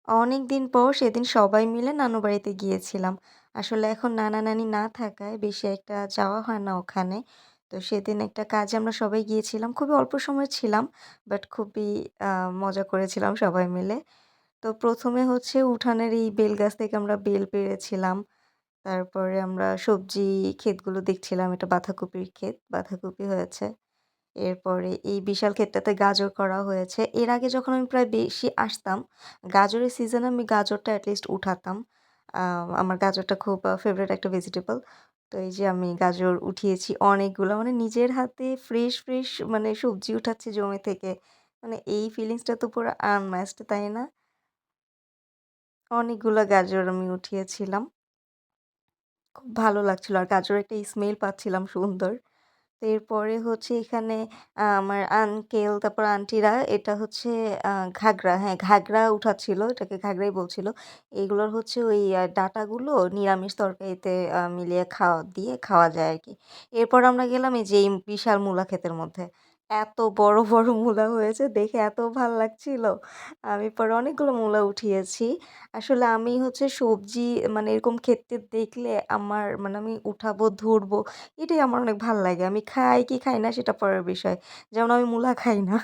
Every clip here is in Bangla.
অনেকদিন পর সেদিন সবাই মিলে নানু বাড়িতে গিয়েছিলাম। আসলে এখন নানা-নানি না থাকায় বেশি একটা যাওয়া হয় না ওখানে। তো সেদিন একটা কাজে আমরা সবাই গিয়েছিলাম। খুবই অল্প সময় ছিলাম। বাট খুবই আ মজা করেছিলাম সবাই মিলে। তো ১ম এ হচ্ছে উঠানের এই বেল গাছ থেকে আমরা বেল পেড়েছিলাম। তারপরে আমরা সবজি ক্ষেতগুলো দেখছিলাম। এটা বাঁধাকপির ক্ষেত, বাঁধাকপি হয়েছে। এরপরে এই বিশাল ক্ষেতটাতে গাজর করা হয়েছে। এর আগে যখন আমি প্রায় বেশি আসতাম, গাজরের সিজনে আমি গাজরটা এট লিস্ট উঠাতাম। আ আমার গাজরটা খুব ফেভারাইট একটা ভেজিটেবল। তো এই যে আমি গাজর উঠিয়েছি অনেকগুলো। মানে নিজের হাতে ফ্রেশ মানে সবজি উঠাচ্ছি জমি থেকে। মানে এই ফিলিংসটা তো পুরো আনম্যাচড, তাই না? অনেকগুলা গাজর আমি উঠিয়েছিলাম। খুব ভালো লাগছিল। আর গাজরের একটা স্মেল পাচ্ছিলাম সুন্দর। তো এরপরে হচ্ছে এখানে আমার আঙ্কেল তারপর আন্টিরা এটা হচ্ছে আ ঘাগরা, হ্যাঁ, ঘাগরা উঠাচ্ছিল। এটাকে ঘাগরাই বলছিল। এগুলোর হচ্ছে ওই ডাঁটাগুলো নিরামিষ তরকারিতে মিলিয়ে খাওয়া যায় আরকি। এরপর আমরা গেলাম এই যে এই বিশাল মূলা ক্ষেতের মধ্যে। এত বড় মূলা হয়েছে দেখে এত ভাল লাগছিল। আমি পরে অনেকগুলো মূলা উঠিয়েছি। আসলে আমি হচ্ছে সবজি মানে এরকম ক্ষেত-টেত দেখলে আমার মানে আমি উঠাবো, ধরবো এটাই আমার অনেক ভাল লাগে। আমি খাই কি খাই না সেটা পরের বিষয়। যেমন আমি মূলা খাই না।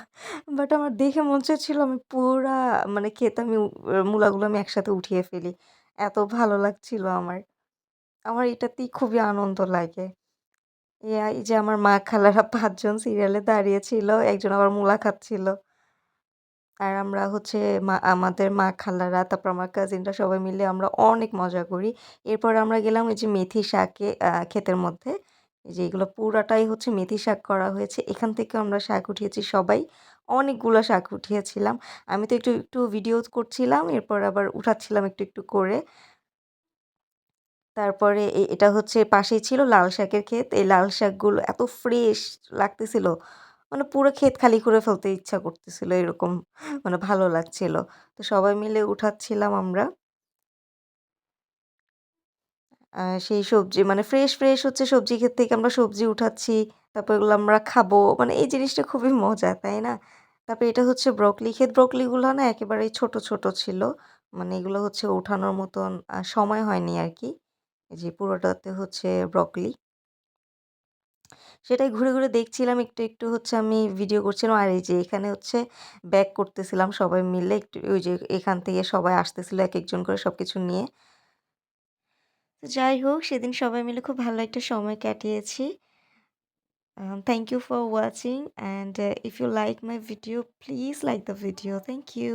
বাট আমার দেখে মন চাচ্ছিল আমি পুরা মানে ক্ষেত আমি মূলাগুলো আমি একসাথে উঠিয়ে ফেলি। এত ভালো লাগছিল আমার। আমার এটাতেই খুবই আনন্দ লাগে। এই যে আমার মা খালারা ৫ জন সিরিয়ালে দাঁড়িয়ে ছিল। একজন আবার মূলা খাচ্ছিল। আর আমরা হচ্ছে আমাদের মা খালারা, তারপর আমার কাজিনরা সবাই মিলে আমরা অনেক মজা করি। এরপর আমরা গেলাম ওই যে মেথি শাকে ক্ষেতের মধ্যে। এই যে এগুলো পুরাটাই হচ্ছে মেথি শাক করা হয়েছে। এখান থেকেও আমরা শাক উঠিয়েছি সবাই। অনেকগুলা শাক উঠিয়েছিলাম। আমি তো একটু ভিডিও করছিলাম। এরপর আবার উঠাচ্ছিলাম একটু করে। তারপরে এটা হচ্ছে পাশেই ছিল লাল শাকের ক্ষেত। এই লাল শাকগুলো এত ফ্রেশ লাগতেছিল। মানে পুরো ক্ষেত খালি করে ফেলতে ইচ্ছা করতেছিল এরকম মানে ভালো লাগছিল। তো সবাই মিলে উঠাচ্ছিলাম আমরা। সেই সবজি মানে ফ্রেশ হচ্ছে সবজি ক্ষেত থেকে আমরা সবজি উঠাচ্ছি। তারপর এগুলো আমরা খাবো। মানে এই জিনিসটা খুবই মজা, তাই না? তারপরে এটা হচ্ছে ব্রকলি ক্ষেত। ব্রকলিগুলো না একেবারেই ছোট ছিল। মানে এগুলো হচ্ছে ওঠানোর মতন সময় হয়নি আরকি। এই যে পুরোটাতে হচ্ছে ব্রকলি। সেটাই ঘুরে দেখছিলাম একটু হচ্ছে আমি ভিডিও করছিলাম। আর এই যে এখানে হচ্ছে ব্যাক করতেছিলাম সবাই মিলে। একটু ওই যে এখান থেকে সবাই আসতেছিল একেকজন করে সবকিছু নিয়ে। তো যাই হোক সেদিন সবাই মিলে খুব ভালো একটা সময় কাটিয়েছি। Thank you for watching and if you like my video please like the video. Thank you.